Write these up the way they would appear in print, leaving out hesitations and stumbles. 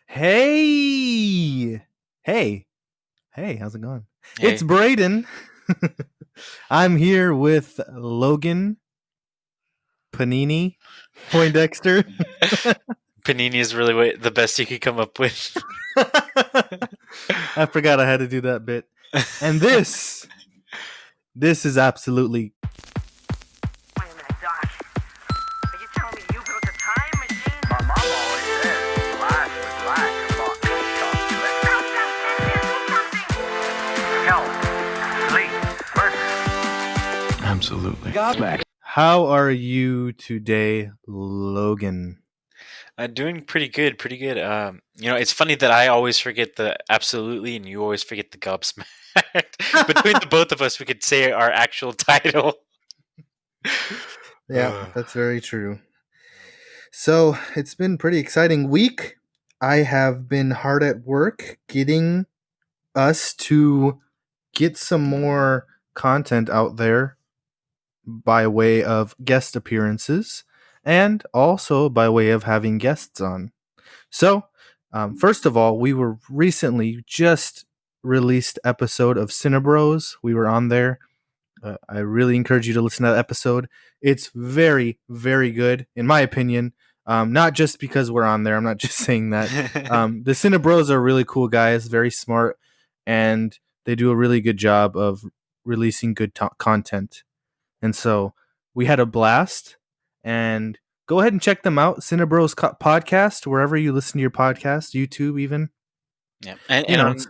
Hey, hey, hey, how's it going? It's Hey, Braden. I'm here with Logan Panini Poindexter. panini is really the best you could come up with. I forgot I had to do that bit. And this is absolutely Wait a minute, Doc. Are you telling me you built a time machine? My mom always said life was like a box of chocolates. Now just sit here, do something! Health, sleep, murder. Absolutely. Gobsmacked. how are you today, Logan? Doing pretty good, pretty good. It's funny that I always forget the absolutely, and you always forget the gobsmacked. Between the both of us, we could say our actual title. Yeah, that's very true. So it's been a pretty exciting week. I have been hard at work getting us to get some more content out there by way of guest appearances and also by way of having guests on. So, first of all, we were recently just released episode of Cinebros. We were on there. I really encourage you to listen to that episode. It's very, very good, in my opinion. Not just because we're on there. I'm not just saying that. The Cinebros are really cool guys, very smart, and they do a really good job of releasing good content. And so we had a blast. And go ahead and check them out. Cinebros podcast, wherever you listen to your podcast, YouTube even. Yeah, and, You and know, on go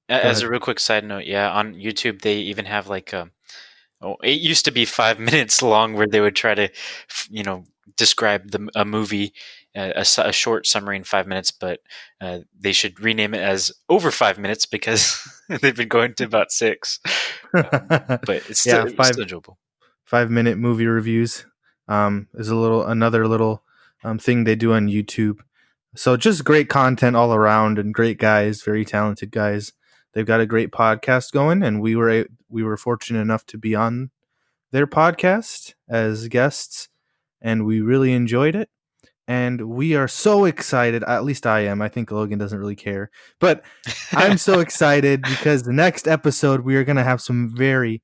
as ahead. a real quick side note, yeah, on YouTube they even have it used to be 5 minutes long where they would try to, describe a movie, a short summary in 5 minutes, but they should rename it as over 5 minutes because they've been going to about six. But Yeah, it's still enjoyable. 5 minute movie reviews is another little thing they do on YouTube. So just great content all around and great guys, very talented guys. They've got a great podcast going, and we were fortunate enough to be on their podcast as guests, and we really enjoyed it. And we are so excited. At least I am. I think Logan doesn't really care, but I'm so excited because the next episode we are going to have some very,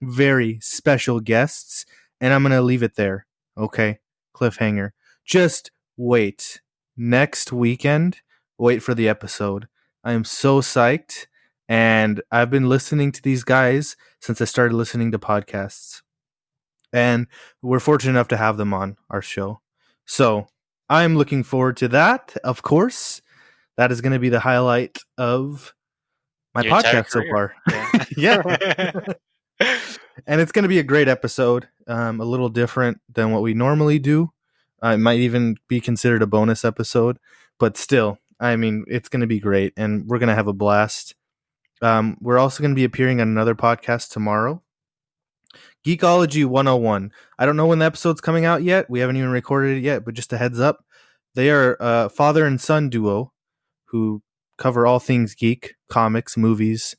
very special guests, and I'm going to leave it there. Okay, cliffhanger. Just wait. Next weekend, wait for the episode. I am so psyched, and I've been listening to these guys since I started listening to podcasts, and we're fortunate enough to have them on our show. So I'm looking forward to that. Of course, that is going to be the highlight of my Your entire podcast so career. far. Yeah, Yeah. and it's going to be a great episode. A little different than what we normally do. It might even be considered a bonus episode, but still, I mean, it's going to be great, and we're going to have a blast. We're also going to be appearing on another podcast tomorrow, Geekology 101. I don't know when the episode's coming out yet. We haven't even recorded it yet, but just a heads up. They are a father and son duo who cover all things geek, comics, movies,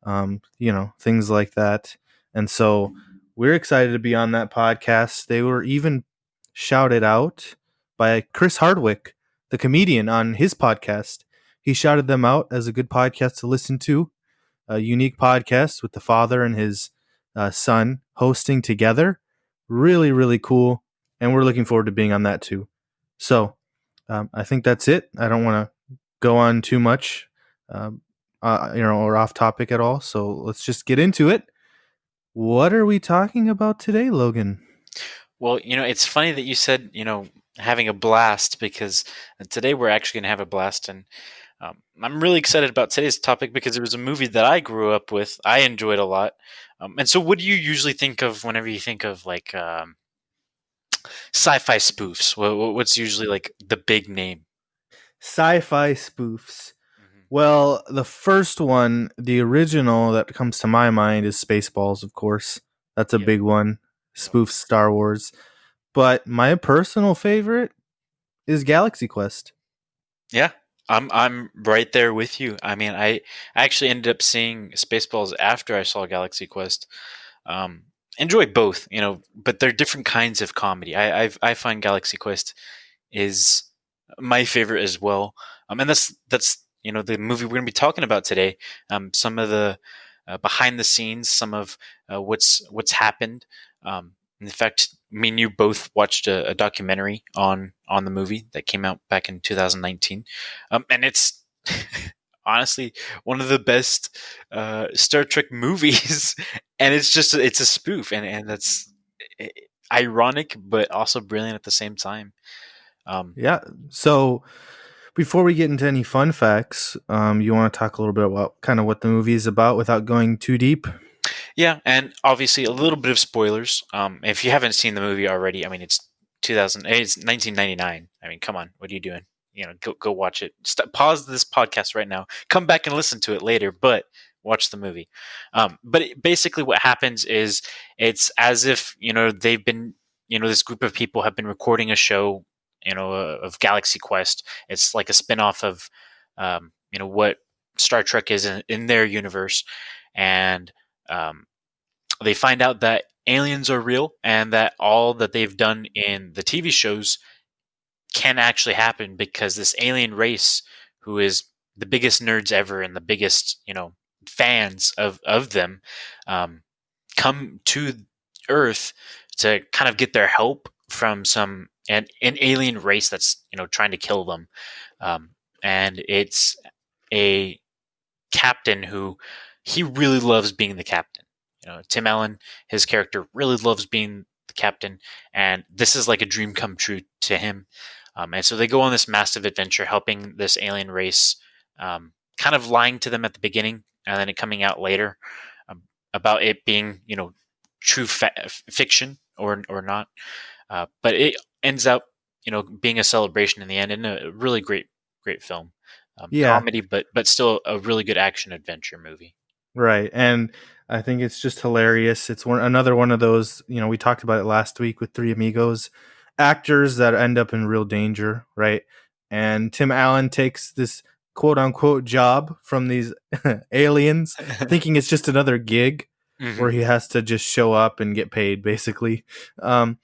things like that. And so we're excited to be on that podcast. They were even shouted out by Chris Hardwick, the comedian, on his podcast. He shouted them out as a good podcast to listen to, a unique podcast with the father and his son hosting together. Really, really cool. And we're looking forward to being on that too. So I think that's it. I don't want to go on too much, or off topic at all. So let's just get into it. What are we talking about today, Logan? Well, it's funny that you said, having a blast because today we're actually going to have a blast. And I'm really excited about today's topic because it was a movie that I grew up with. I enjoyed a lot. And so, what do you usually think of whenever you think of sci-fi spoofs? What's usually like the big name? Sci-fi spoofs. Hmm. Well, the first one, the original that comes to my mind is Spaceballs, of course. That's a Yep. big one. Yep. Spoofs Star Wars. But my personal favorite is Galaxy Quest. Yeah, I'm right there with you. I mean, I actually ended up seeing Spaceballs after I saw Galaxy Quest. Um, Enjoy both, but they're different kinds of comedy. I find Galaxy Quest is my favorite as well. And that's the movie we're going to be talking about today. Some of the behind the scenes, some of what's happened. In fact, me and you both watched a documentary on the movie that came out back in 2019, and it's honestly one of the best Star Trek movies, and it's a spoof, and that's ironic but also brilliant at the same time. Um, Yeah. So before we get into any fun facts, you want to talk a little bit about kind of what the movie is about without going too deep? Yeah, and obviously a little bit of spoilers. If you haven't seen the movie already, I mean it's 2000, it's 1999. I mean, come on, what are you doing? Go watch it. Pause this podcast right now. Come back and listen to it later, but watch the movie. Basically, what happens is it's as if they've been this group of people have been recording a show of Galaxy Quest. It's like a spinoff of what Star Trek is in their universe, and um, they find out that aliens are real and that all that they've done in the TV shows can actually happen because this alien race, who is the biggest nerds ever and the biggest fans of them, um, come to Earth to kind of get their help from an alien race that's trying to kill them, and it's a captain who he really loves being the captain. Tim Allen, his character, really loves being the captain, and this is like a dream come true to him. And so they go on this massive adventure, helping this alien race, kind of lying to them at the beginning, and then it coming out later about it being, true fiction or not. But it ends up, being a celebration in the end, and a really great film. Yeah. Comedy, but still a really good action adventure movie. Right. And I think it's just hilarious. It's another one of those, we talked about it last week with Three Amigos, actors that end up in real danger, right? And Tim Allen takes this quote unquote job from these aliens, thinking it's just another gig where Hmm. he has to just show up and get paid, basically. Um,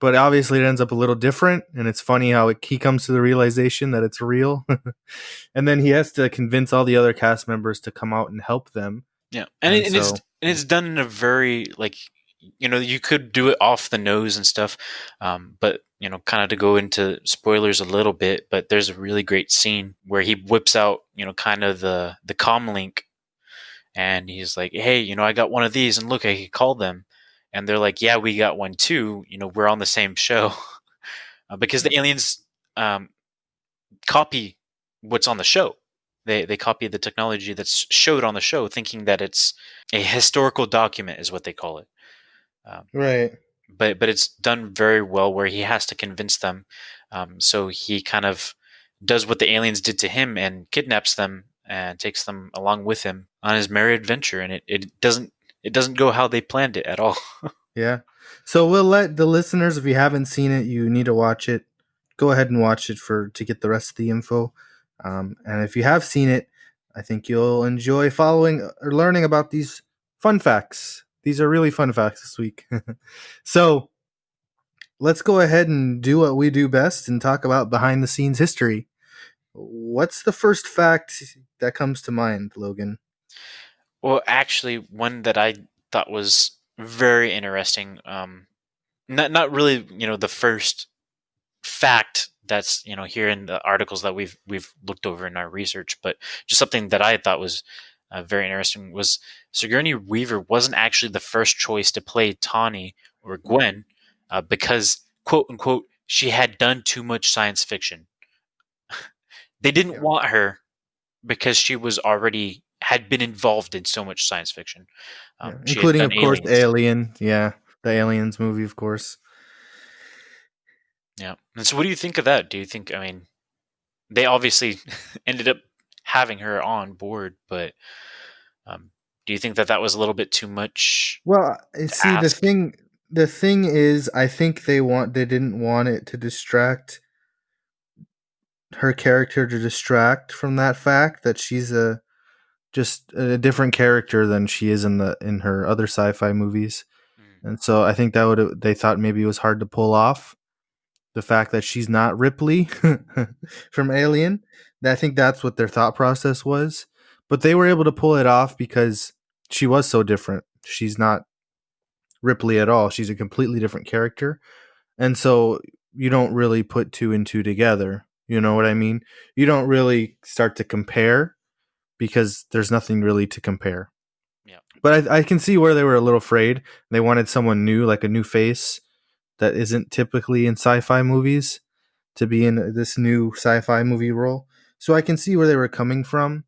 but obviously, it ends up a little different, and it's funny how he comes to the realization that it's real, and then he has to convince all the other cast members to come out and help them. Yeah, And so, it's done in a very like you could do it off the nose and stuff, but kind of to go into spoilers a little bit. But there's a really great scene where he whips out kind of the comm link, and he's like, "Hey, I got one of these, and look, I can call them." And they're like, "Yeah, we got one too. We're on the same show." Because the aliens um, copy what's on the show. They copy the technology that's showed on the show, thinking that it's a historical document, is what they call it. Um, right. but it's done very well, where he has to convince them. So he kind of does what the aliens did to him and kidnaps them and takes them along with him on his merry adventure. And it doesn't go how they planned it at all. Yeah. So we'll let the listeners, if you haven't seen it, you need to watch it. Go ahead and watch it to get the rest of the info. And if you have seen it, I think you'll enjoy following or learning about these fun facts. These are really fun facts this week. So let's go ahead and do what we do best and talk about behind the scenes history. What's the first fact that comes to mind, Logan? Well, actually, one that I thought was very interesting. Not really, the first fact that's here in the articles that we've looked over in our research, but just something that I thought was very interesting was Sigourney Weaver wasn't actually the first choice to play Tawny or Gwen, because quote unquote she had done too much science fiction. They didn't Yeah. want her because she was already had been involved in so much science fiction. Yeah. She had Including, done of course, Aliens. Alien. Yeah. The Aliens movie, of course. Yeah. And so, what do you think of that? Do you think? I mean, they obviously ended up having her on board, but do you think that that was a little bit too much Well, to see, the ask? thing is, I think they didn't want it to distract her character, to distract from that fact that she's just a different character than she is in her other sci-fi movies. Mm. And so I think they thought maybe it was hard to pull off. the fact that she's not Ripley from Alien. I think that's what their thought process was. But they were able to pull it off because she was so different. She's not Ripley at all. She's a completely different character. And so you don't really put two and two together. You know what I mean? You don't really start to compare because there's nothing really to compare. Yeah. But I can see where they were a little afraid. They wanted someone new, like a new face that isn't typically in sci-fi movies, to be in this new sci-fi movie role. So I can see where they were coming from,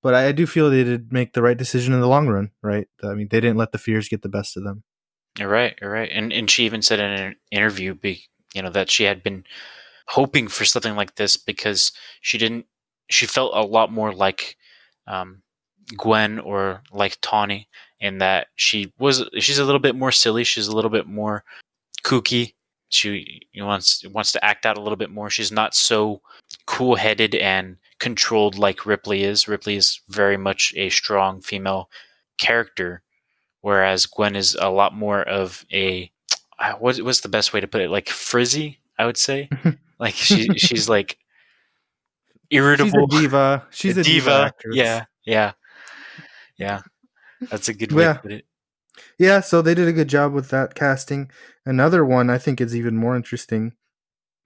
but I do feel they did make the right decision in the long run, right? I mean, they didn't let the fears get the best of them. You're right. You're right. And she even said in an interview, that she had been hoping for something like this because she didn't. She felt a lot more like um, Gwen or like Tawny in that she's a little bit more silly. She's a little bit more kooky. She wants to act out a little bit more. She's not so cool headed and controlled like Ripley is. Ripley is very much a strong female character, whereas Gwen is a lot more of a what's the best way to put it? Like frizzy, I would say. Like she's like She's a irritable, diva. a She's a diva diva. actress. Yeah, yeah, yeah. That's a good way to Yeah. put it. Yeah, so they did a good job with that casting. Another one I think is even more interesting.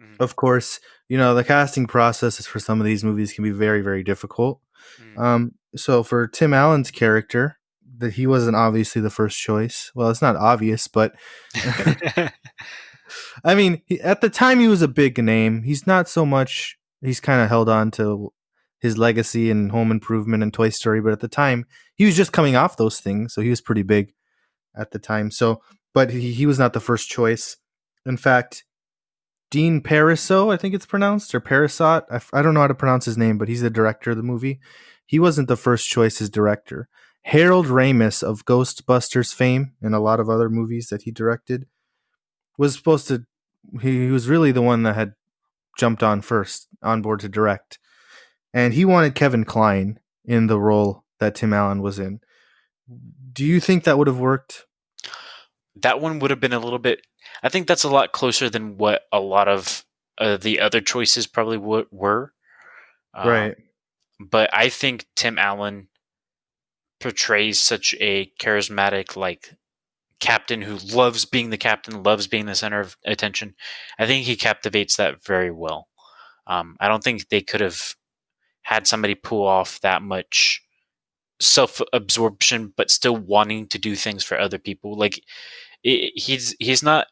Mhm, Of course, the casting processes for some of these movies can be very, very difficult. mhm. So for Tim Allen's character, that he wasn't obviously the first choice. Well, it's not obvious, but I mean, at the time he was a big name. He's not so much. He's kind of held on to his legacy in Home Improvement and Toy Story, but at the time he was just coming off those things, so he was pretty big at the time. So, but he was not the first choice. In fact, Dean Pariseau, I think it's pronounced, or Parasot. I don't know how to pronounce his name, but he's the director of the movie. He wasn't the first choice as director. Harold Ramis of Ghostbusters fame and a lot of other movies that he directed was supposed to. He was really the one that had jumped on first on board to direct, and he wanted Kevin Kline in the role that Tim Allen was in. Do you think that would have worked? That one would have been a little bit. I think that's a lot closer than what a lot of the other choices probably were. Um, Right. but I think Tim Allen portrays such a charismatic, like captain who loves being the captain, loves being the center of attention. I think he captivates that very well. I don't think they could have had somebody pull off that much self absorption, but still wanting to do things for other people. Like he's not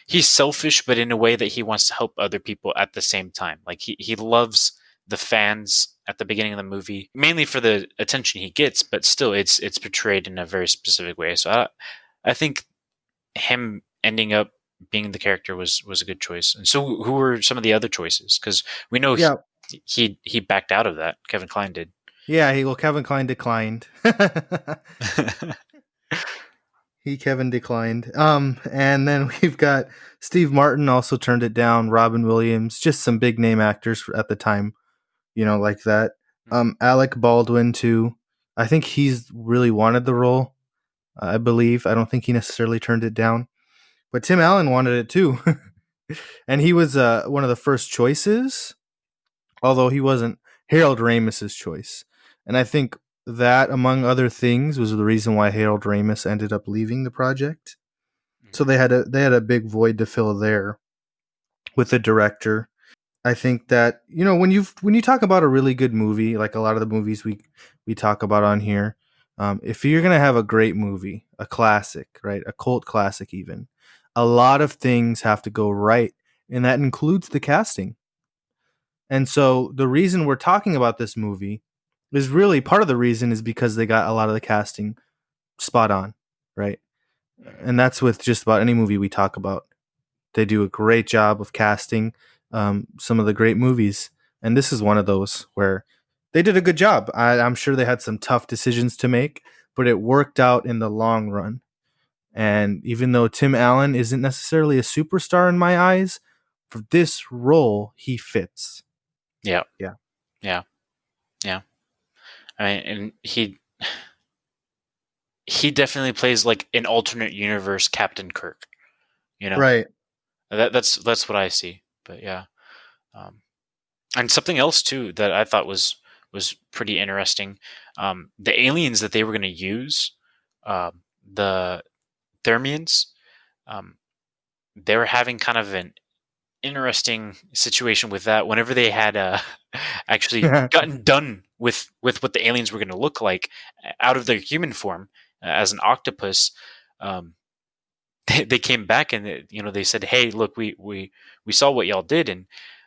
he's selfish, but in a way that he wants to help other people at the same time. Like he loves the fans at the beginning of the movie, mainly for the attention he gets, but still it's portrayed in a very specific way. So I think him ending up being the character was a good choice. And so who were some of the other choices? Because we know Yeah. he backed out of that. Kevin Kline did. Yeah. Kevin Kline declined. Kevin declined. And then we've got Steve Martin also turned it down. Robin Williams, just some big name actors at the time, like that. Alec Baldwin too. I think he's really wanted the role. I believe. I don't think he necessarily turned it down, but Tim Allen wanted it too, and he was one of the first choices. Although he wasn't Harold Ramis's choice, and I think that, among other things, was the reason why Harold Ramis ended up leaving the project. So they had a big void to fill there with the director. I think that when you talk about a really good movie, like a lot of the movies we talk about on here, if you're gonna have a great movie, a classic, right, a cult classic, even, a lot of things have to go right, and that includes the casting. And so the reason we're talking about this movie is really part of the reason is because they got a lot of the casting spot on, right? And that's with just about any movie we talk about. They do a great job of casting some of the great movies, and this is one of those where they did a good job. I'm sure they had some tough decisions to make, but it worked out in the long run. And even though Tim Allen isn't necessarily a superstar in my eyes, for this role, he fits. Yeah, Yeah. yeah, yeah. I mean, and he definitely plays like an alternate universe Captain Kirk. You know Right. that's what I see. But yeah, um, and something else too that I thought was pretty interesting. The aliens that they were going to use, the Thermians, um, they were having kind of an interesting situation with that. Whenever they had actually gotten done with what the aliens were going to look like out of their human form as an octopus, um, they came back and they said, "Hey, look, we saw what y'all did," and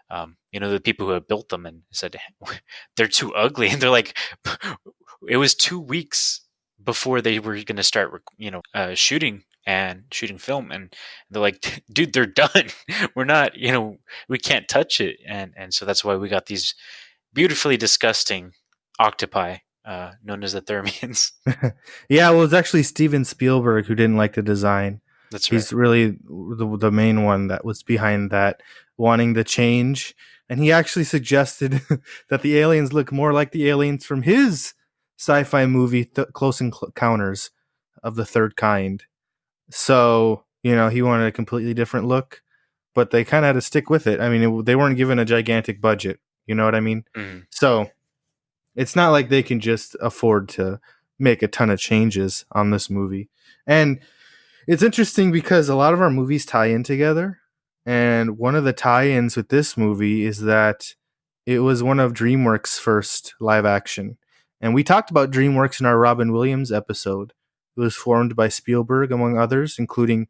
the people who had built them and said they're too ugly, and they're like, it was 2 weeks before they were going to start, shooting film, and they're like, dude, they're done. We're not, we can't touch it, and so that's why we got these beautifully disgusting octopi, known as the Thermians. Yeah, well, it's actually Steven Spielberg who didn't like the design. That's right. He's really the main one that was behind that, wanting the change. And he actually suggested that the aliens look more like the aliens from his sci-fi movie, Close Encounters of the Third Kind. So, he wanted a completely different look, but they kind of had to stick with it. I mean, they weren't given a gigantic budget. You know what I mean? Mhm. So it's not like they can just afford to make a ton of changes on this movie. And it's interesting because a lot of our movies tie in together. And one of the tie-ins with this movie is that it was one of DreamWorks' first live action. And we talked about DreamWorks in our Robin Williams episode. It was formed by Spielberg, among others, including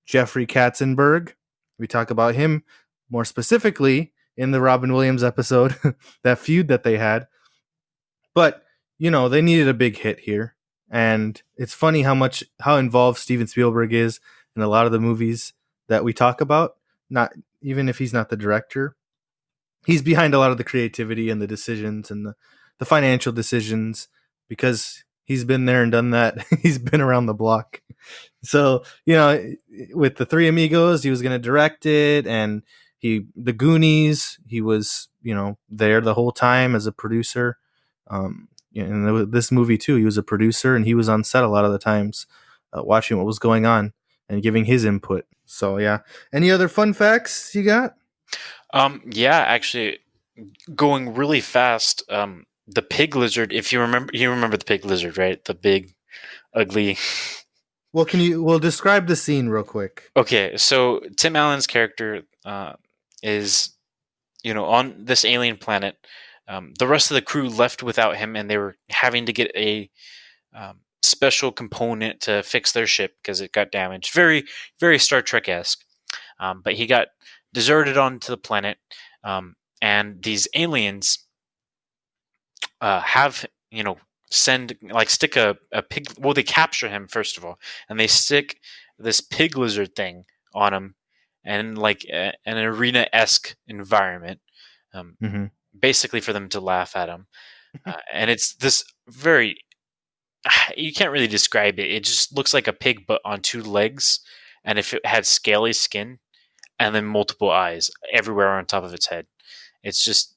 Jeffrey Katzenberg. We talk about him more specifically in the Robin Williams episode, that feud that they had. But, they needed a big hit here. And it's funny how involved Steven Spielberg is in a lot of the movies that we talk about. Not even if he's not the director, he's behind a lot of the creativity and the decisions and the financial decisions, because he's been there and done that. He's been around the block. So, with the Three Amigos, he was going to direct it, and the Goonies, he was, there the whole time as a producer. And this movie too, he was a producer, and he was on set a lot of the times, watching what was going on and giving his input. So yeah. Any other fun facts you got? Yeah, actually, going really fast. The pig lizard. If you remember the pig lizard, right? The big, ugly. Well, describe the scene real quick? Okay, so Tim Allen's character is, on this alien planet. The rest of the crew left without him, and they were having to get a special component to fix their ship because it got damaged. Very, very Star Trek-esque. But he got deserted onto the planet, and these aliens have, stick a pig. Well, they capture him first of all, and they stick this pig lizard thing on him, and like an arena-esque environment, Mm-hmm. basically for them to laugh at him. And it's this very, you can't really describe it. It just looks like a pig, but on two legs, and if it had scaly skin, and then multiple eyes everywhere on top of its head. It's just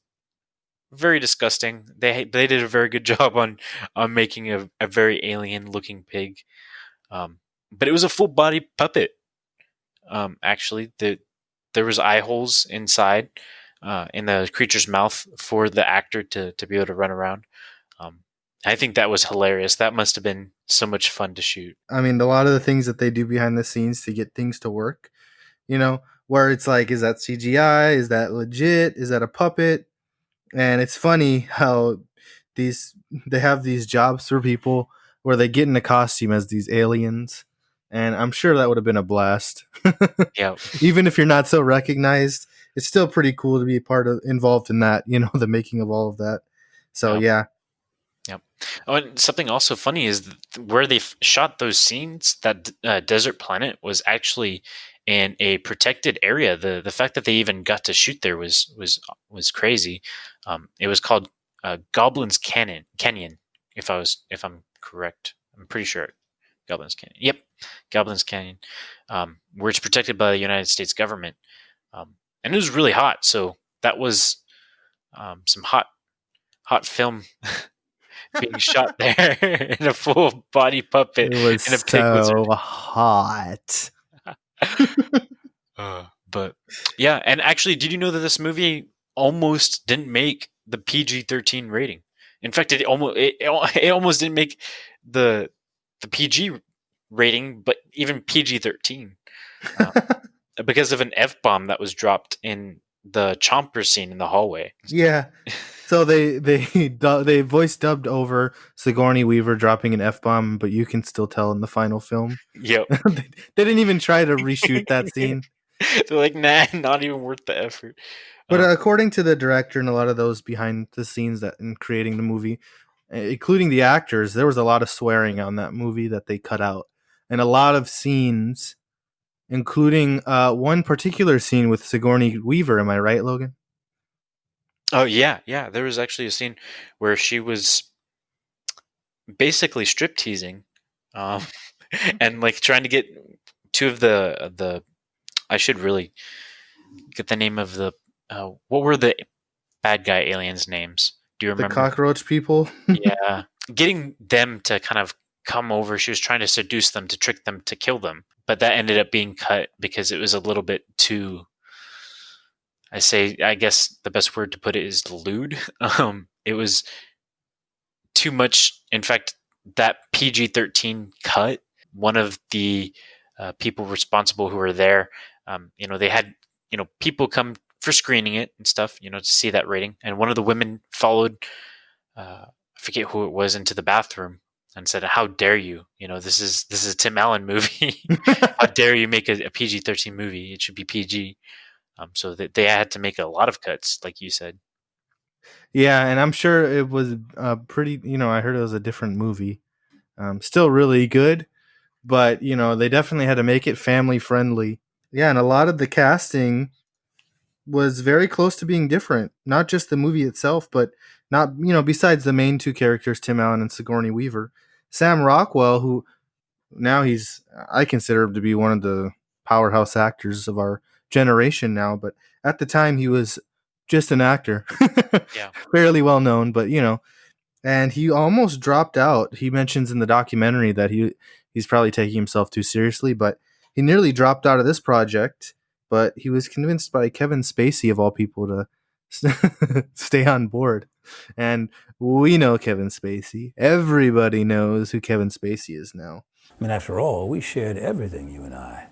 very disgusting. They did a very good job on making a very alien looking pig, but it was a full body puppet. Actually, there was eye holes inside in the creature's mouth for the actor to be able to run around. I think that was hilarious. That must have been so much fun to shoot. I mean, a lot of the things that they do behind the scenes to get things to work, where it's like, is that CGI? Is that legit? Is that a puppet? And it's funny how they have these jobs for people where they get in a costume as these aliens. And I'm sure that would have been a blast. Yeah. Even if you're not so recognized, it's still pretty cool to be involved in that, the making of all of that. So yeah. Yep. Oh, and something also funny is where they shot those scenes. That desert planet was actually in a protected area. The fact that they even got to shoot there was crazy. It was called Goblin's Canyon. If I'm correct, I'm pretty sure Goblin's Canyon. Yep, Goblin's Canyon, where it's protected by the United States government, and it was really hot. So that was some hot film being shot there in a full body puppet It was and a pig lizard. so hot. But yeah, and actually, did you know that this movie almost didn't make the PG-13 rating? In fact, it almost didn't make the PG rating, but even PG-13, uh, because of an F bomb that was dropped in the Chomper scene in the hallway. Yeah. So they voice dubbed over Sigourney Weaver dropping an F bomb, but you can still tell in the final film. Yep. They didn't even try to reshoot that scene. They're like, nah, not even worth the effort. But according to the director and a lot of those behind the scenes that in creating the movie, including the actors, there was a lot of swearing on that movie that they cut out, and a lot of scenes, including one particular scene with Sigourney Weaver. Am I right, Logan? Oh yeah, yeah. There was actually a scene where she was basically strip teasing, um, and like trying to get two of the. I should really get the name of the. What were the bad guy aliens' names? Do you The remember? cockroach people. Yeah, getting them to kind of come over. She was trying to seduce them to trick them to kill them, but that ended up being cut because it was a little bit too. I guess the best word to put it is lewd. It was too much. In fact, that PG-13 cut, one of the people responsible who were there, they had, people come for screening it and stuff, to see that rating. And one of the women followed, I forget who it was, into the bathroom and said, "How dare you? This is a Tim Allen movie. How dare you make a PG-13 movie? It should be PG." So that they had to make a lot of cuts, like you said. Yeah, and I'm sure it was pretty. I heard it was a different movie. Still really good, but they definitely had to make it family friendly. Yeah, and a lot of the casting was very close to being different. Not just the movie itself, but not besides the main two characters, Tim Allen and Sigourney Weaver, Sam Rockwell, who now I consider him to be one of the powerhouse actors of our generation now, but at the time he was just an actor. Yeah. Fairly well known, but and he almost dropped out. He mentions in the documentary that he's probably taking himself too seriously, but he nearly dropped out of this project, but he was convinced by Kevin Spacey of all people to stay on board. And we know Kevin Spacey. Everybody knows who Kevin Spacey is now. I mean, after all, we shared everything, you and I.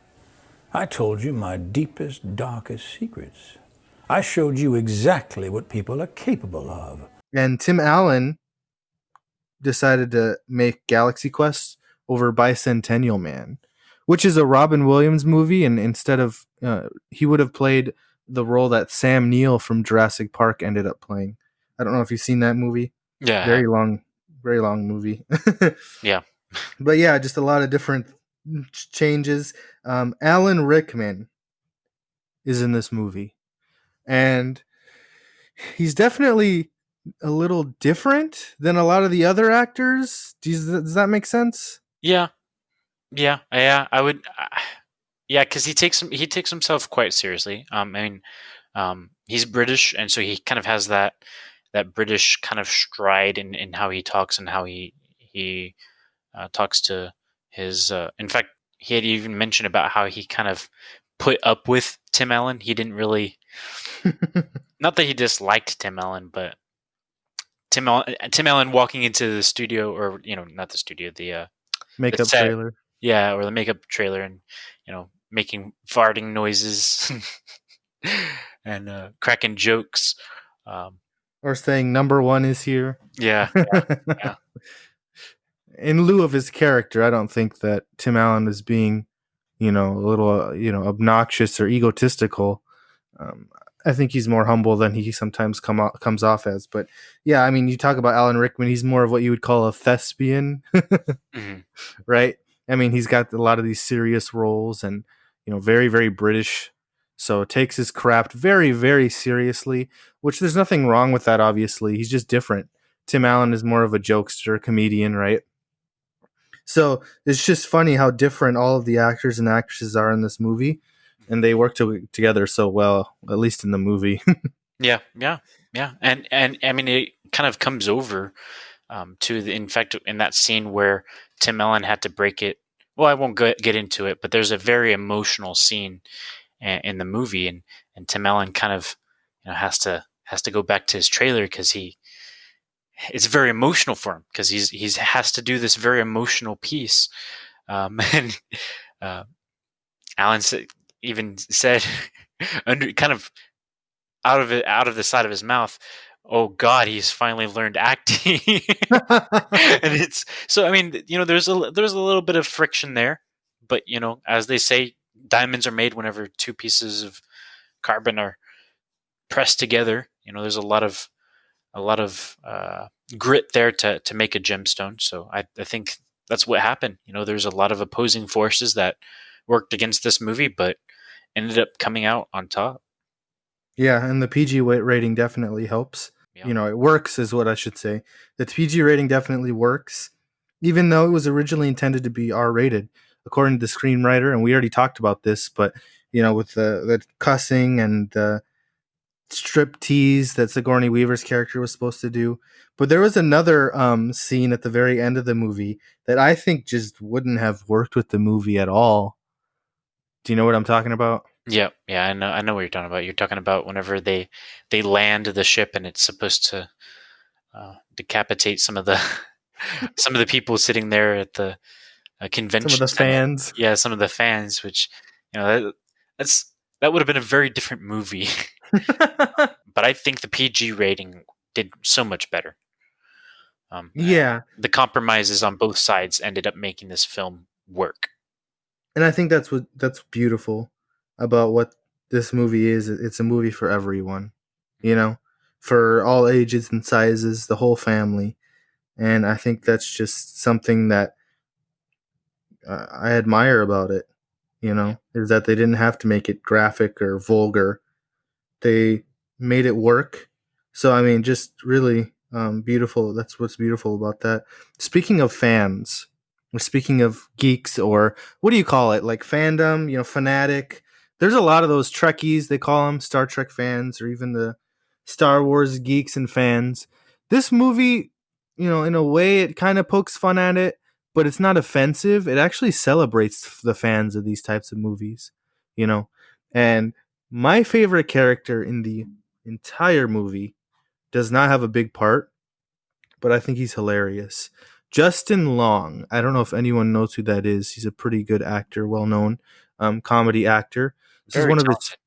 I told you my deepest, darkest secrets. I showed you exactly what people are capable of. And Tim Allen decided to make Galaxy Quest over Bicentennial Man, which is a Robin Williams movie, and instead of he would have played the role that Sam Neill from Jurassic Park ended up playing. I don't know if you've seen that movie. Yeah. Very long movie. Yeah. But yeah, just a lot of different changes. Alan Rickman is in this movie, and he's definitely a little different than a lot of the other actors. Does that make sense? Yeah. I would. Yeah, because he takes himself quite seriously. He's British, and so he kind of has that British kind of stride in how he talks and how he talks to his. In fact, he had even mentioned about how he kind of put up with Tim Allen. He didn't really, not that he disliked Tim Allen, but Tim Allen walking into the studio, or not the studio, the Makeup set, trailer. yeah, or the makeup trailer, and making farting noises and cracking jokes, or saying number one is here. Yeah. In lieu of his character, I don't think that Tim Allen is being, a little, obnoxious or egotistical. I think he's more humble than he sometimes comes off as. But yeah, I mean, you talk about Alan Rickman, he's more of what you would call a thespian, Mm-hmm. right? I mean, he's got a lot of these serious roles and, very, very British. So takes his craft very, very seriously, which there's nothing wrong with that, obviously. He's just different. Tim Allen is more of a jokester, comedian, right? So it's just funny how different all of the actors and actresses are in this movie, and they work together so well, at least in the movie. Yeah. And I mean, it kind of comes over in fact, in that scene where Tim Allen had to break it. Well, I won't get into it, but there's a very emotional scene in the movie, and Tim Allen kind of has to go back to his trailer because it's very emotional for him because he's has to do this very emotional piece, and uh, Allen even said under kind of out of the side of his mouth, "Oh God, he's finally learned acting." And it's so. I mean, there's a little bit of friction there, but as they say, diamonds are made whenever two pieces of carbon are pressed together. There's a lot of grit there to make a gemstone. So I think that's what happened. There's a lot of opposing forces that worked against this movie, but ended up coming out on top. Yeah, and the PG rating definitely helps. Yeah. It works, is what I should say. The PG rating definitely works, even though it was originally intended to be R rated, according to the screenwriter. And we already talked about this, but with the cussing and the strip tease that Sigourney Weaver's character was supposed to do. But there was another scene at the very end of the movie that I think just wouldn't have worked with the movie at all. Do you know what I'm talking about? Yeah, I know what you're talking about. You're talking about whenever they land the ship and it's supposed to decapitate some of the some of the people sitting there at the convention Some of the center. fans. Yeah, some of the fans, which that would have been a very different movie. But I think the PG rating did so much better. Yeah. The compromises on both sides ended up making this film work. And I think that's beautiful about what this movie is. It's a movie for everyone, for all ages and sizes, the whole family. And I think that's just something that I admire about it, is that they didn't have to make it graphic or vulgar. They made it work. So, I mean, just really beautiful. That's what's beautiful about that. Speaking of fans, or speaking of geeks, or what do you call it? Like fandom, fanatic. There's a lot of those Trekkies, they call them Star Trek fans, or even the Star Wars geeks and fans. This movie, in a way, it kind of pokes fun at it, but it's not offensive. It actually celebrates the fans of these types of movies, And my favorite character in the entire movie does not have a big part, but I think he's hilarious. Justin Long. I don't know if anyone knows who that is. He's a pretty good actor, well known comedy actor. This is Very one of his talented.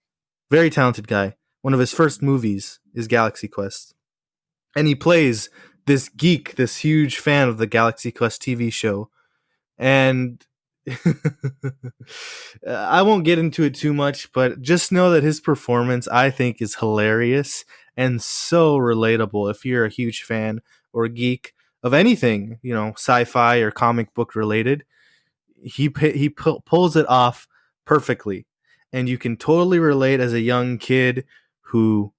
very talented guy. One of his first movies is Galaxy Quest, and he plays this geek, this huge fan of the Galaxy Quest TV show. And I won't get into it too much, but just know that his performance, I think, is hilarious and so relatable if you're a huge fan or a geek of anything, sci-fi or comic book related. He pulls it off perfectly, and you can totally relate as a young kid who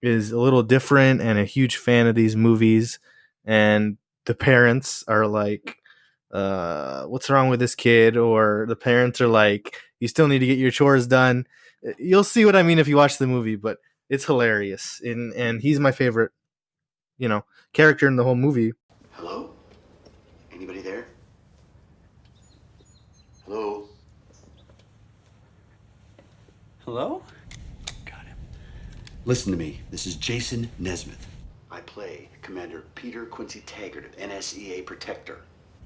is a little different and a huge fan of these movies, and the parents are like, what's wrong with this kid? Or the parents are like, you still need to get your chores done. You'll see what I mean if you watch the movie, but it's hilarious. And he's my favorite, character in the whole movie. Hello? Anybody there? Hello? Hello? Got him. Listen to me. This is Jason Nesmith. I play Commander Peter Quincy Taggart of NSEA Protector.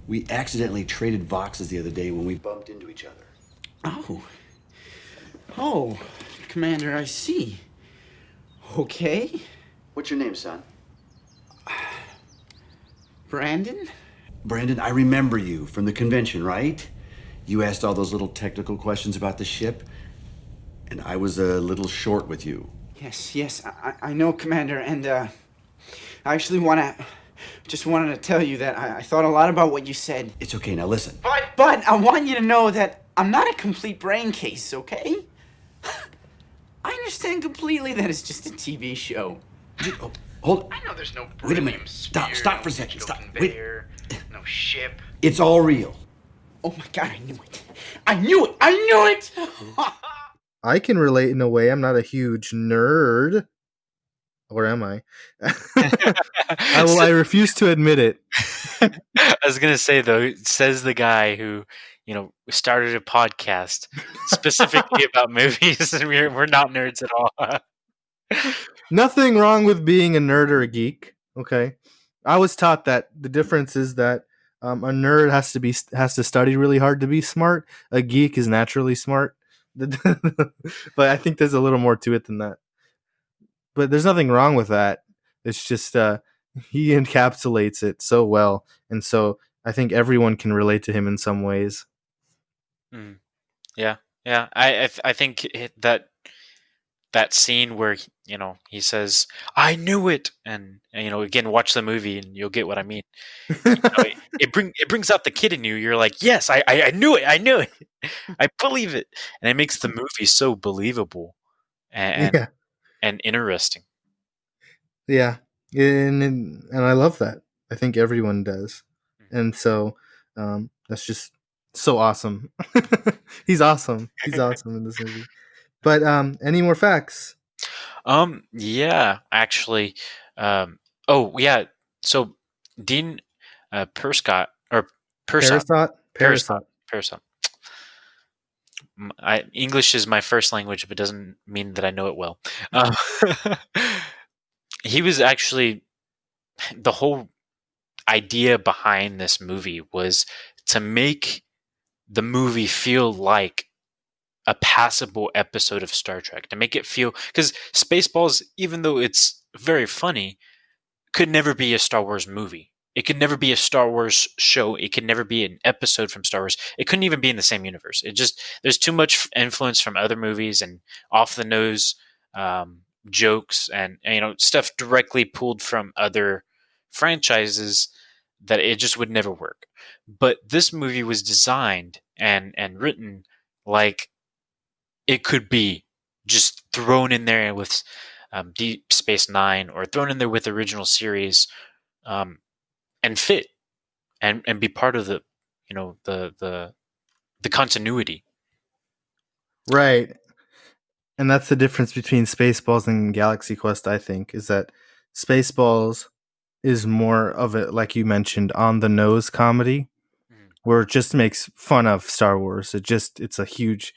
We accidentally traded Voxes the other day when we bumped into each other. Oh. Oh, Commander, I see. Okay. What's your name, son? Brandon? Brandon, I remember you from the convention, right? You asked all those little technical questions about the ship, and I was a little short with you. Yes, I know, Commander, and I actually just wanted to tell you that I thought a lot about what you said. It's okay, now listen. But I want you to know that I'm not a complete brain case, okay? I understand completely that it's just a TV show. Oh, hold. I know there's no Wait a minute. beryllium Stop sphere, for a no second. digital Stop. Wait. conveyor, no ship. It's all real. Oh my God, I knew it. I knew it! I can relate in a way. I'm not a huge nerd. Or am I? I refuse to admit it. I was gonna say though, says the guy who started a podcast specifically about movies, and we're not nerds at all. Nothing wrong with being a nerd or a geek. Okay, I was taught that the difference is that a nerd has to study really hard to be smart. A geek is naturally smart, but I think there's a little more to it than that. But there's nothing wrong with that. It's just he encapsulates it so well, and so I think everyone can relate to him in some ways. Mm. Yeah, yeah. I think that scene where he says, "I knew it," and again, watch the movie and you'll get what I mean. It brings out the kid in you. You're like, yes, I knew it. I knew it. I believe it, and it makes the movie so believable and Yeah, and interesting. yeah, and I love that. I think everyone does, and so that's just so awesome. He's awesome. He's awesome in this movie. But any more facts? Yeah, actually, oh yeah. So Dean Perscott or Persot Parasot. Parasot Parasot. Parasot. English is my first language, but doesn't mean that I know it well. Um, he was actually the whole idea behind this movie was to make the movie feel like a passable episode of Star Trek, to make it feel, because Spaceballs, even though it's very funny, could never be a Star Wars movie. It could never be a Star Wars show. It could never be an episode from Star Wars. It couldn't even be in the same universe. There's too much influence from other movies and off the nose jokes and stuff directly pulled from other franchises that it just would never work. But this movie was designed and written like it could be just thrown in there with Deep Space Nine, or thrown in there with original series, um, and fit and be part of the the continuity. Right. And that's the difference between Spaceballs and Galaxy Quest, I think, is that Spaceballs is more of a, like you mentioned, on the nose comedy Mhm. where it just makes fun of Star Wars. It's a huge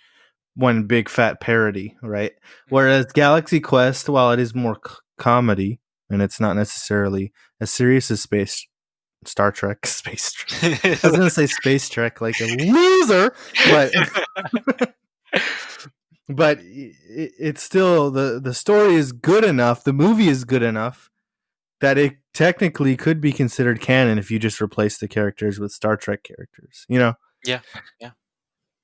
one big fat parody, right? Whereas Galaxy Quest, while it is more comedy and it's not necessarily as serious as Star Trek, Space Trek. I was gonna say Space Trek like a loser, but but it's still the story is good enough. The movie is good enough that it technically could be considered canon if you just replace the characters with Star Trek characters. Yeah, yeah, yeah.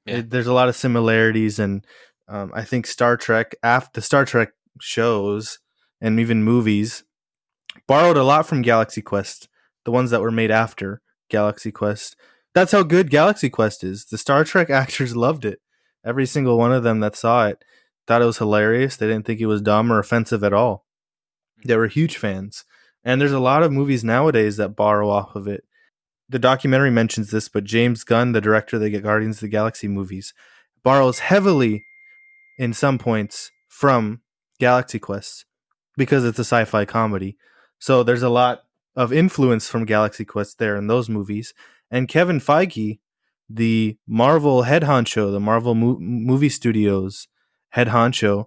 There's a lot of similarities, and I think Star Trek, after the Star Trek shows and even movies, borrowed a lot from Galaxy Quest, the ones that were made after Galaxy Quest. That's how good Galaxy Quest is. The Star Trek actors loved it. Every single one of them that saw it thought it was hilarious. They didn't think it was dumb or offensive at all. They were huge fans. And there's a lot of movies nowadays that borrow off of it. The documentary mentions this, but James Gunn, the director of the Guardians of the Galaxy movies, borrows heavily in some points from Galaxy Quest because it's a sci-fi comedy. So there's a lot of influence from Galaxy Quest there in those movies. And Kevin Feige, the Marvel head honcho, the Marvel movie studios head honcho,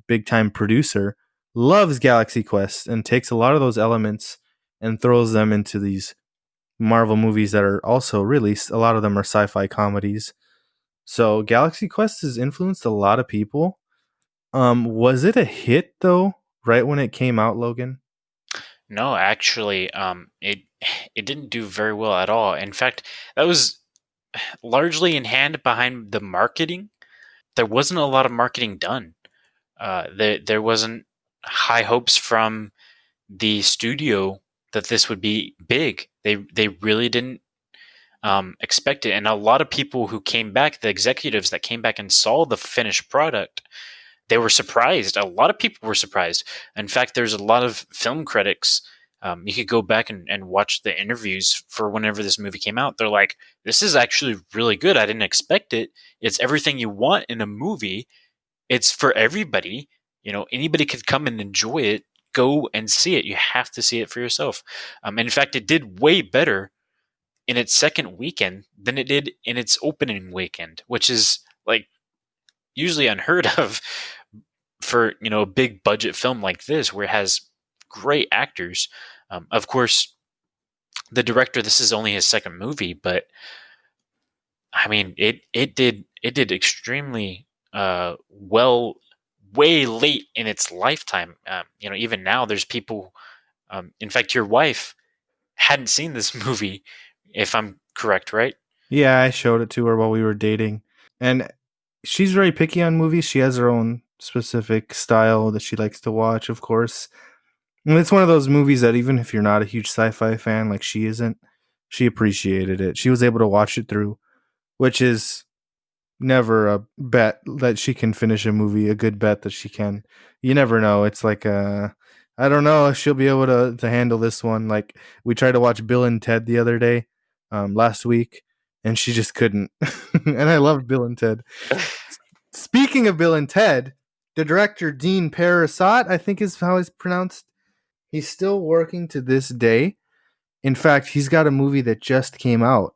big time producer, loves Galaxy Quest and takes a lot of those elements and throws them into these Marvel movies that are also released. A lot of them are sci-fi comedies. So Galaxy Quest has influenced a lot of people. Was it a hit though? Right when it came out, Logan? No, actually, it didn't do very well at all. In fact, that was largely in hand behind the marketing. There wasn't a lot of marketing done. There wasn't high hopes from the studio that this would be big. They really didn't expect it, and a lot of people who came back, the executives that came back and saw the finished product, they were surprised. A lot of people were surprised. In fact, there's a lot of film critics. You could go back and watch the interviews for whenever this movie came out. They're like, "This is actually really good. I didn't expect it. It's everything you want in a movie. It's for everybody. Anybody could come and enjoy it. Go and see it. You have to see it for yourself." And in fact, it did way better in its second weekend than it did in its opening weekend, which is like usually unheard of for a big budget film like this, where it has great actors. Of course, the director, this is only his second movie, but I mean, it did extremely well, way late in its lifetime. Even now, there's people. In fact, your wife hadn't seen this movie, if I'm correct, right? Yeah, I showed it to her while we were dating. And she's very picky on movies. She has her own specific style that she likes to watch, of course. And it's one of those movies that even if you're not a huge sci-fi fan like she isn't, she appreciated it. She was able to watch it through, which is never a bet that she can finish a movie, a good bet that she can. You never know. It's like I don't know if she'll be able to handle this one. Like we tried to watch Bill and Ted the other day, last week, and she just couldn't. And I loved Bill and Ted. Speaking of Bill and Ted, the director Dean Parasat, I think is how it's pronounced. He's still working to this day. In fact, he's got a movie that just came out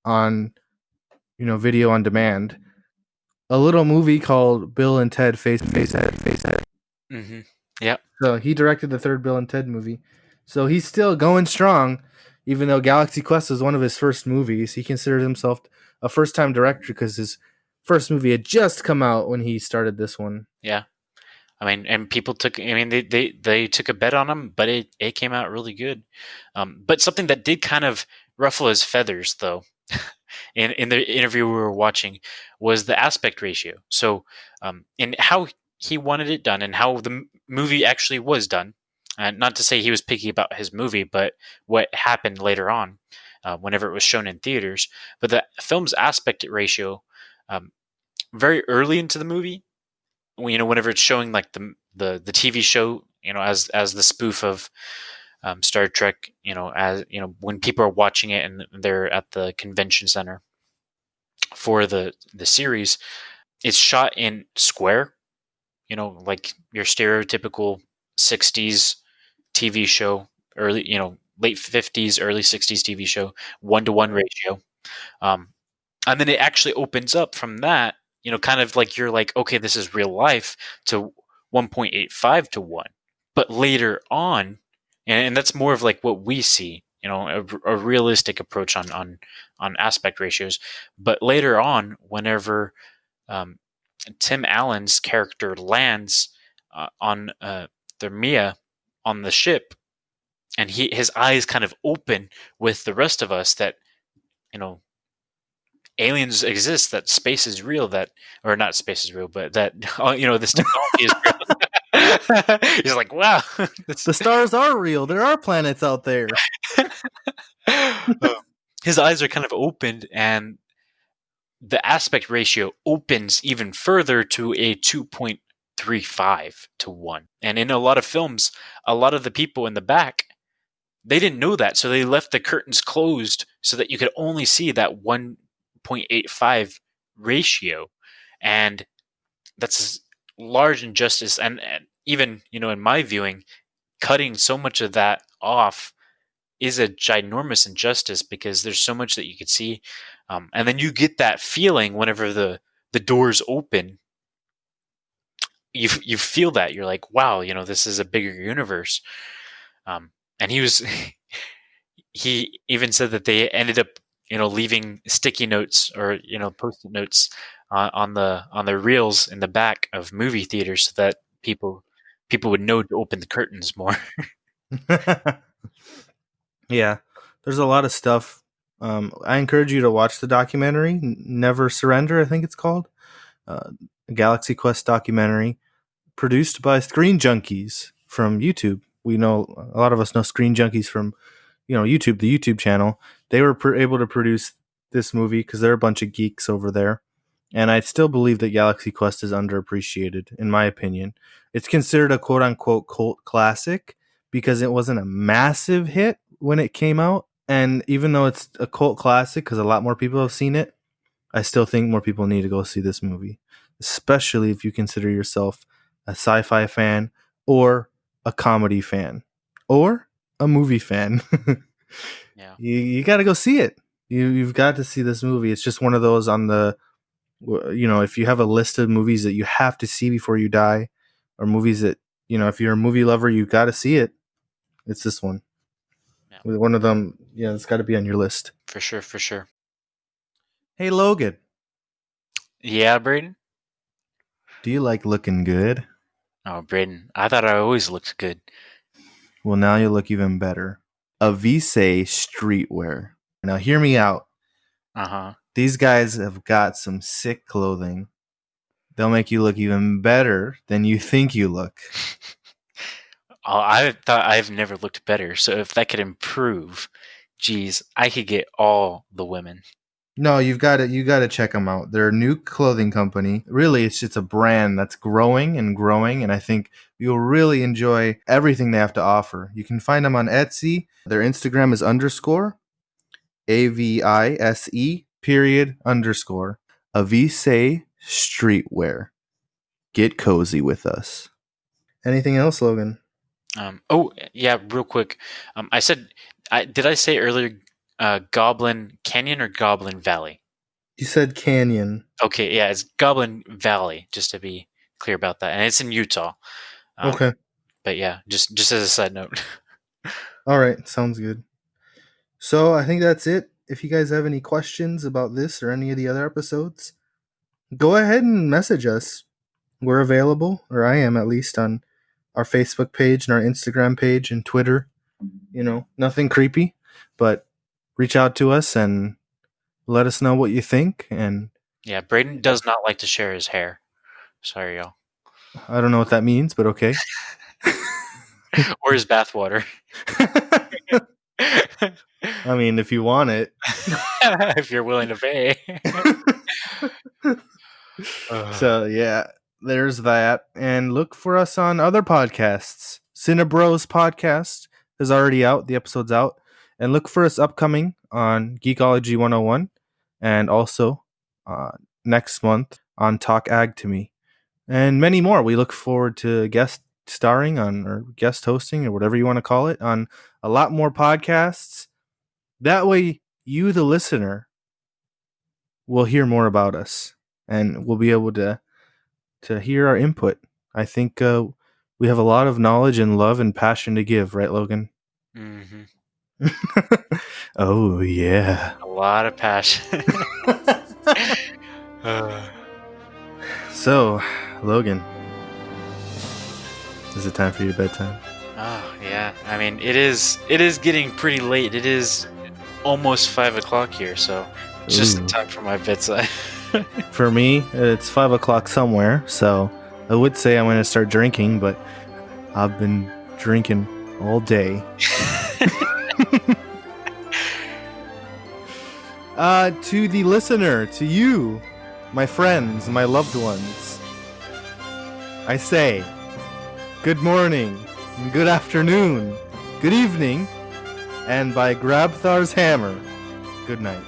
on video on demand. A little movie called Bill and Ted Face Head. Mm-hmm. Yeah. So he directed the third Bill and Ted movie. So he's still going strong, even though Galaxy Quest was one of his first movies. He considered himself a first-time director because his first movie had just come out when he started this one. Yeah. I mean, and people took. I mean, they took a bet on him, but it came out really good. But something that did kind of ruffle his feathers, though, in the interview we were watching, was the aspect ratio. So, in how he wanted it done and how the movie actually was done. And not to say he was picky about his movie, but what happened later on, whenever it was shown in theaters. But the film's aspect ratio, very early into the movie, whenever it's showing like the TV show, as the spoof of Star Trek, as when people are watching it and they're at the convention center for the series, it's shot in square, like your stereotypical 60s TV show, early, late 50s, early 60s TV show, 1-to-1 ratio. And then it actually opens up from that, kind of like you're like, okay, this is real life, to 1.85 to 1. But later on, and that's more of like what we see, a realistic approach on aspect ratios. But later on, whenever Tim Allen's character lands on the Mia on the ship, and his eyes kind of open with the rest of us that, aliens exist, that space is real, that, or not space is real, but that this technology is real. He's like, wow, The stars are real. There are planets out there. His eyes are kind of opened, and the aspect ratio opens even further to a 2.35 to 1. And in a lot of films, a lot of the people in the back, they didn't know that, so they left the curtains closed so that you could only see that 1.85 ratio. And that's a large injustice. And even, in my viewing, cutting so much of that off is a ginormous injustice, because there's so much that you could see. And then you get that feeling whenever the doors open. You feel that. You're like, wow, this is a bigger universe. And he even said that they ended up, leaving sticky notes or, post-it notes on the reels in the back of movie theaters so that people would know to open the curtains more. Yeah, there's a lot of stuff. I encourage you to watch the documentary, Never Surrender, I think it's called. A Galaxy Quest documentary produced by Screen Junkies from YouTube. We know, a lot of us know Screen Junkies from YouTube, the YouTube channel. They were able to produce this movie because they're a bunch of geeks over there. And I still believe that Galaxy Quest is underappreciated, in my opinion. It's considered a quote-unquote cult classic because it wasn't a massive hit when it came out. And even though it's a cult classic because a lot more people have seen it, I still think more people need to go see this movie, especially if you consider yourself a sci-fi fan or a comedy fan or a movie fan. Yeah. You got to go see it. You've got to see this movie. It's just one of those on the, if you have a list of movies that you have to see before you die, or movies that, if you're a movie lover, you got to see it. It's this one. Yeah. One of them, yeah, it's got to be on your list. For sure, for sure. Hey, Logan, Yeah, Braden? do you like looking good? Oh, Braden, I thought I always looked good. Well, now you look even better. Avise Streetwear. Now, hear me out. Uh-huh. These guys have got some sick clothing. They'll make you look even better than you think you look. Oh, I thought I've never looked better, so if that could improve, geez, I could get all the women. No, you got to check them out. They're a new clothing company. Really, it's just a brand that's growing and growing, and I think you'll really enjoy everything they have to offer. You can find them on Etsy. Their Instagram is _ AVISE _ Avise Streetwear. Get cozy with us. Anything else, Logan? Oh, yeah, real quick. Did I say earlier Goblin Canyon or Goblin Valley? You said Canyon. Okay, yeah, it's Goblin Valley, just to be clear about that. And it's in Utah. Okay. But yeah, just as a side note. All right. Sounds good. So I think that's it. If you guys have any questions about this or any of the other episodes, go ahead and message us. We're available, or I am at least, on our Facebook page and our Instagram page and Twitter. Nothing creepy, but reach out to us and let us know what you think. And Yeah, Braden does not like to share his hair. Sorry, y'all. I don't know what that means, but okay. Or his bathwater. I mean, if you want it. If you're willing to pay. So, yeah, there's that. And look for us on other podcasts. Cinebros podcast is already out. The episode's out. And look for us upcoming on Geekology 101 and also next month on Talk Ag to Me. And many more. We look forward to guest starring on, or guest hosting, or whatever you want to call it, on a lot more podcasts. That way, you, the listener, will hear more about us and we'll be able to hear our input. I think we have a lot of knowledge and love and passion to give, right, Logan? Mm-hmm. Oh, yeah. A lot of passion. So, Logan, is it time for your bedtime? Oh, yeah. I mean, it is getting pretty late. It is almost 5 o'clock here, so it's just in time for my bedside. For me, it's 5 o'clock somewhere, so I would say I'm going to start drinking, but I've been drinking all day. To the listener, to you, my friends, my loved ones, I say good morning, good afternoon, good evening, and by Grabthar's hammer, good night.